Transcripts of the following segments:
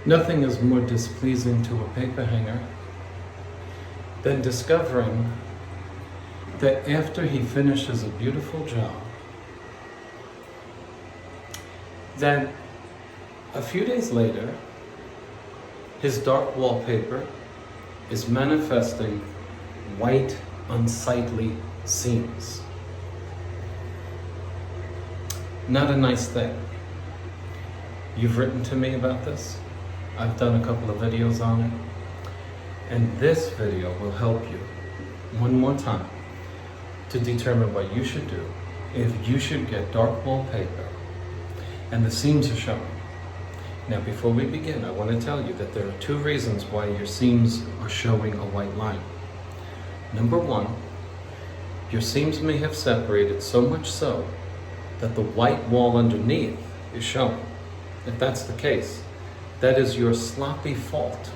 Nothing is more displeasing to a paper hanger than discovering that after he finishes a beautiful job, that a few days later, his dark wallpaper is manifesting white, unsightly seams. Not a nice thing. You've written to me about this. I've done a couple of videos on it. And this video will help you one more time to determine what you should do if you should get dark wallpaper and the seams are showing. Now, before we begin, I want to tell you that there are two reasons why your seams are showing a white line. Number one, your seams may have separated so much so that the white wall underneath is showing. If that's the case, that is your sloppy fault.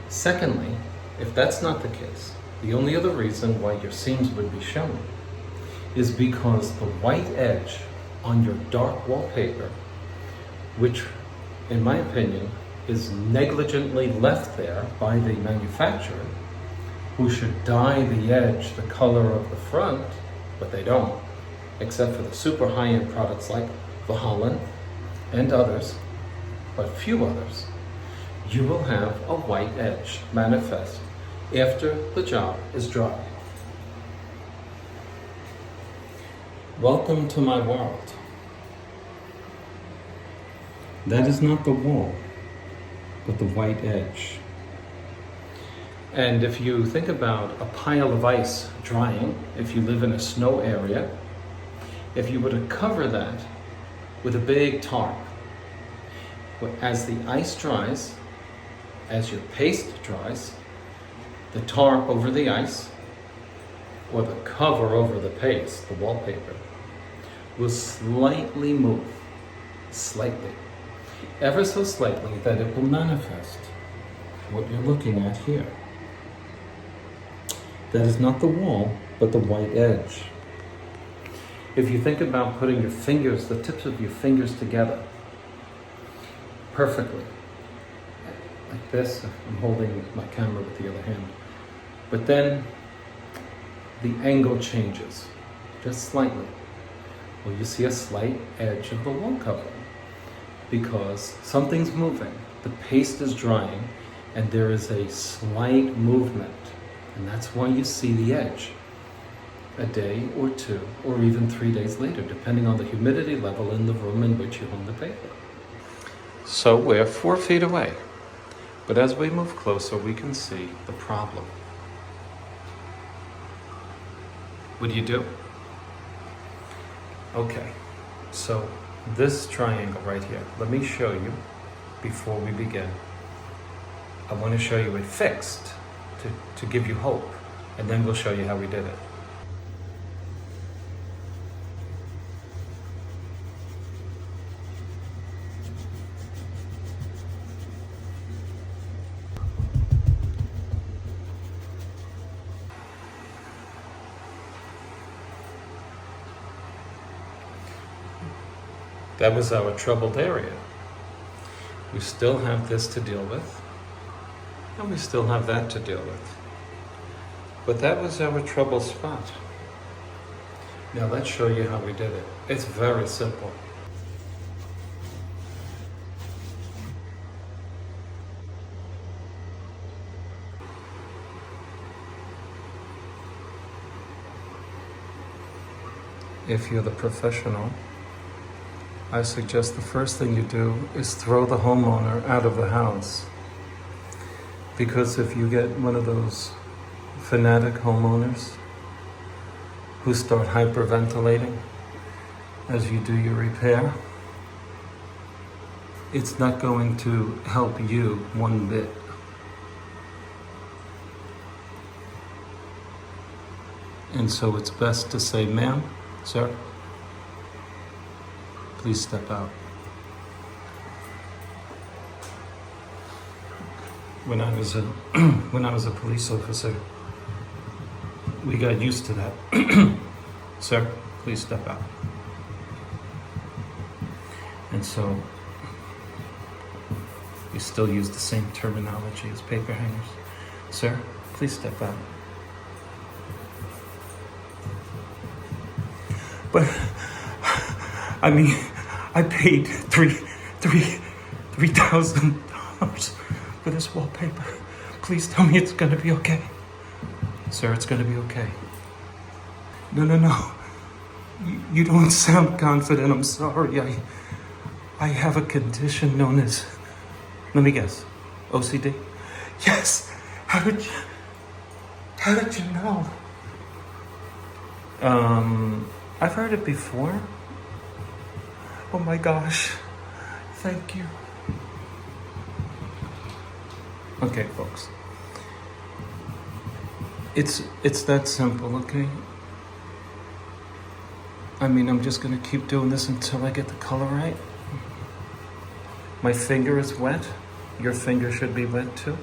Secondly, if that's not the case, the only other reason why your seams would be showing is because the white edge on your dark wallpaper, which in my opinion is negligently left there by the manufacturer, who should dye the edge the color of the front, but they don't, except for the super high-end products like the Colgan and others, but few others, you will have a white edge manifest after the job is dry. Welcome to my world. That is not the wall, but the white edge. And if you think about a pile of ice drying, if you live in a snow area, if you were to cover that with a big tarp, as the ice dries, as your paste dries, the tarp over the ice, or the cover over the paste, the wallpaper, will slightly move, slightly, ever so slightly, that it will manifest what you're looking at here. That is not the wall, but the white edge. If you think about putting your fingers, the tips of your fingers together perfectly, like this, I'm holding my camera with the other hand, but then the angle changes just slightly. Well, you see a slight edge of the wall covering because something's moving, the paste is drying, and there is a slight movement, and that's why you see the edge a day or two, or even 3 days later, depending on the humidity level in the room in which you hung the paper. So we're 4 feet away, but as we move closer, we can see the problem. What do you do? Okay, so this triangle right here, let me show you before we begin. I want to show you it fixed to give you hope, and then we'll show you how we did it. That was our troubled area. We still have this to deal with, and we still have that to deal with. But that was our trouble spot. Now let's show you how we did it. It's very simple. If you're the professional, I suggest the first thing you do is throw the homeowner out of the house. Because if you get one of those fanatic homeowners who start hyperventilating as you do your repair, it's not going to help you one bit. And so it's best to say, "Ma'am, sir, please step out." When I was a police officer, we got used to that. "Sir, please step out." And so You still use the same terminology as paper hangers. Sir, please step out. But, I mean, I paid $3,000 for this wallpaper. Please tell me it's gonna be okay. Sir, it's gonna be okay. No. You don't sound confident. I'm sorry. I have a condition known as, let me guess, OCD? Yes. How did you know? I've heard it before. Oh my gosh. Thank you. Okay, folks. It's that simple, okay? I mean, I'm just gonna keep doing this until I get the color right. My finger is wet. Your finger should be wet too.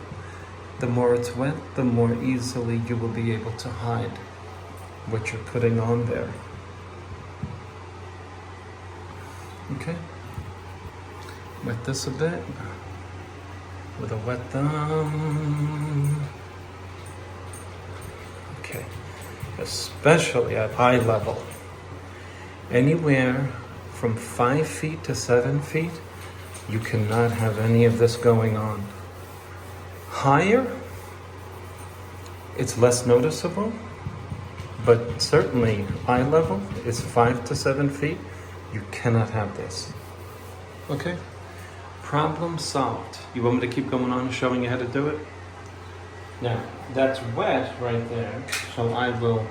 The more it's wet, the more easily you will be able to hide what you're putting on there. Okay? Wet this a bit with a wet thumb. Okay, especially at eye level. Anywhere from 5 feet to 7 feet, you cannot have any of this going on. Higher, it's less noticeable, but certainly eye level is 5 to 7 feet. You cannot have this. Okay? Problem solved. You want me to keep going on and showing you how to do it? Now, that's wet right there, so I will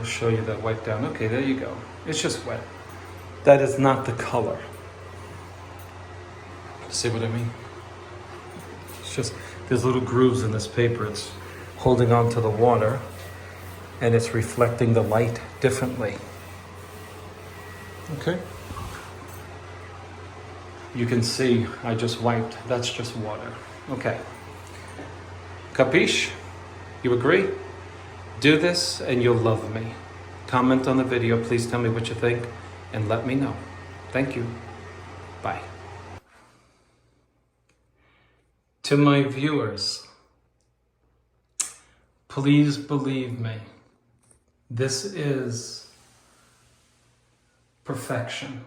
show you that wipe down. Okay, there you go. It's just wet. That is not the color. See what I mean? It's just, there's little grooves in this paper. It's holding on to the water and it's reflecting the light differently. Okay? You can see I just wiped. That's just water. Okay. Capiche? You agree? Do this and you'll love me. Comment on the video. Please tell me what you think and let me know. Thank you. Bye. To my viewers, please believe me. This is perfection.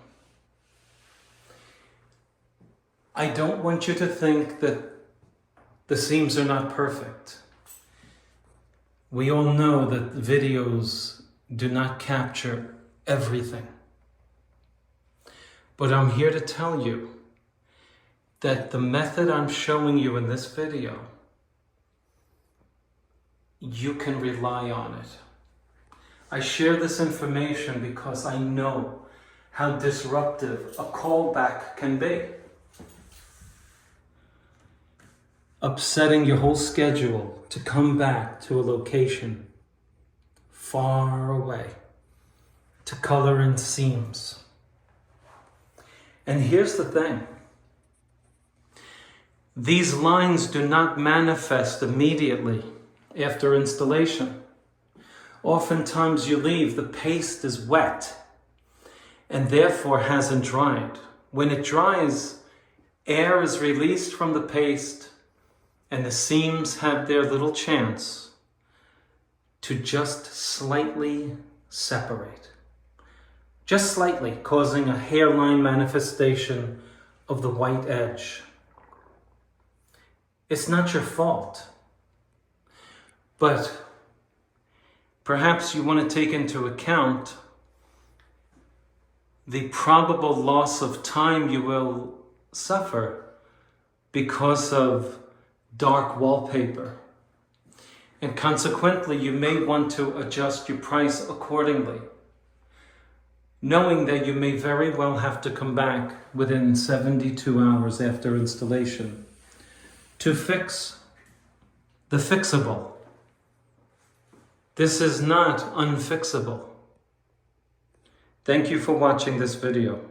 I don't want you to think that the seams are not perfect. We all know that videos do not capture everything. But I'm here to tell you that the method I'm showing you in this video, you can rely on it. I share this information because I know how disruptive a callback can be. Upsetting your whole schedule to come back to a location far away to color in seams. And here's the thing. These lines do not manifest immediately after installation. Oftentimes you leave, the paste is wet and therefore hasn't dried. When it dries, air is released from the paste and the seams have their little chance to just slightly separate. Just slightly, causing a hairline manifestation of the white edge. It's not your fault. But perhaps you want to take into account the probable loss of time you will suffer because of dark wallpaper. And consequently, you may want to adjust your price accordingly, knowing that you may very well have to come back within 72 hours after installation to fix the fixable. This is not unfixable. Thank you for watching this video.